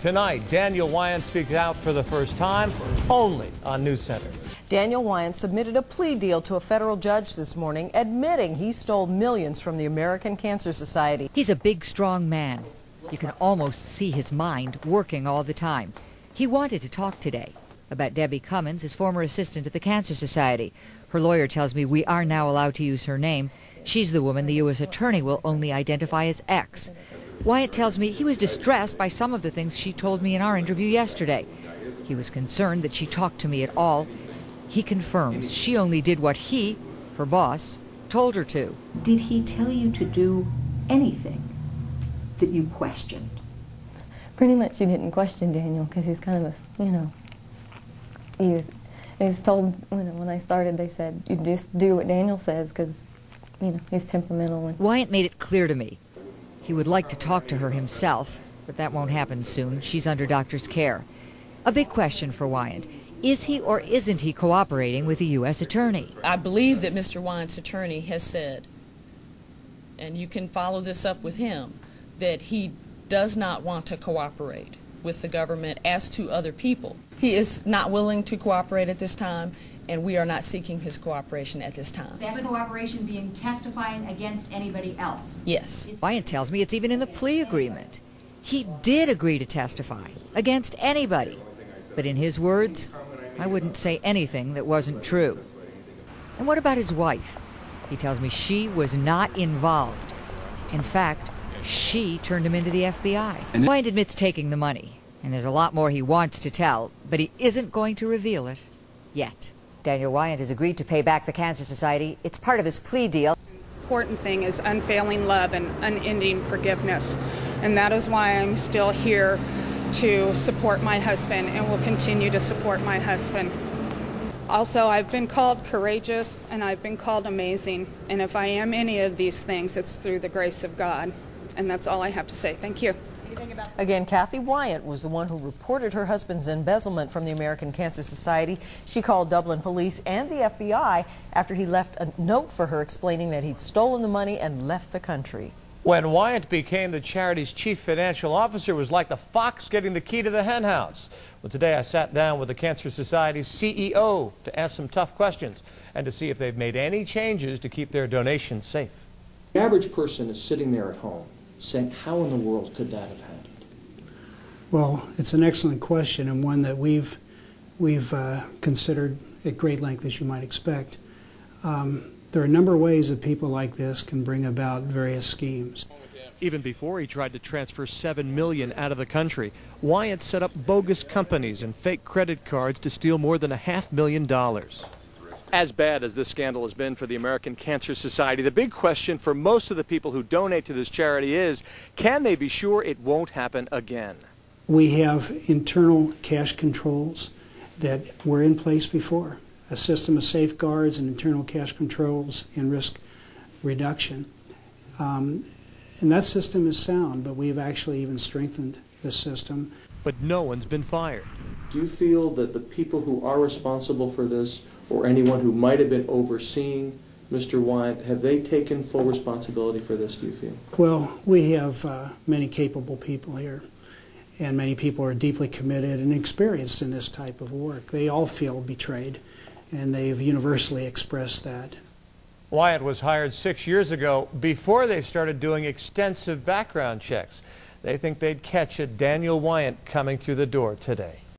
Tonight, Daniel Wiant speaks out for the first time, only on News Center. Daniel Wiant submitted a plea deal to a federal judge this morning, admitting he stole millions from the American Cancer Society. He's a big, strong man. You can almost see his mind working all the time. He wanted to talk today about Debbie Cummins, his former assistant at the Cancer Society. Her lawyer tells me we are now allowed to use her name. She's the woman the U.S. attorney will only identify as X. Wiant tells me he was distressed by some of the things she told me in our interview yesterday. He was concerned that she talked to me at all. He confirms she only did what he, her boss, told her to. Did he tell you to do anything that you questioned? Pretty much you didn't question Daniel, because he's kind of a, he was told, when I started, they said, you just do what Daniel says, because, he's temperamental. Wiant made it clear to me he would like to talk to her himself, but that won't happen soon. She's under doctor's care. A big question for Wiant. Is he or isn't he cooperating with the U.S. attorney? I believe that Mr. Wiant's attorney has said, and you can follow this up with him, that he does not want to cooperate with the government as to other people. He is not willing to cooperate at this time, and we are not seeking his cooperation at this time. That cooperation being testifying against anybody else? Yes. Wiant tells me it's even in the plea agreement. He did agree to testify against anybody. But in his words, I wouldn't say anything that wasn't true. And what about his wife? He tells me she was not involved. In fact, she turned him into the FBI. Wiant admits taking the money, and there's a lot more he wants to tell, but he isn't going to reveal it yet. Daniel Wiant has agreed to pay back the Cancer Society. It's part of his plea deal. The important thing is unfailing love and unending forgiveness, and that is why I'm still here to support my husband and will continue to support my husband. Also, I've been called courageous and I've been called amazing, and if I am any of these things, it's through the grace of God. And that's all I have to say. Thank you. Again, Kathy Wiant was the one who reported her husband's embezzlement from the American Cancer Society. She called Dublin police and the FBI after he left a note for her explaining that he'd stolen the money and left the country. When Wiant became the charity's chief financial officer, it was like the fox getting the key to the henhouse. Well, today I sat down with the Cancer Society's CEO to ask some tough questions and to see if they've made any changes to keep their donations safe. The average person is sitting there at home saying, how in the world could that have happened? Well, it's an excellent question, and one that we've considered at great length, as you might expect. There are a number of ways that people like this can bring about various schemes. Even before he tried to transfer $7 million out of the country, Wiant set up bogus companies and fake credit cards to steal more than $500,000. As bad as this scandal has been for the American Cancer Society, the big question for most of the people who donate to this charity is, can they be sure it won't happen again? We have internal cash controls that were in place before, a system of safeguards and internal cash controls and risk reduction. And that system is sound, but we've actually even strengthened the system. But no one's been fired. Do you feel that the people who are responsible for this, or anyone who might have been overseeing Mr. Wiant, have they taken full responsibility for this, do you feel? Well, we have many capable people here, and many people are deeply committed and experienced in this type of work. They all feel betrayed, and they've universally expressed that. Wiant was hired 6 years ago before they started doing extensive background checks. They think they'd catch a Daniel Wiant coming through the door today.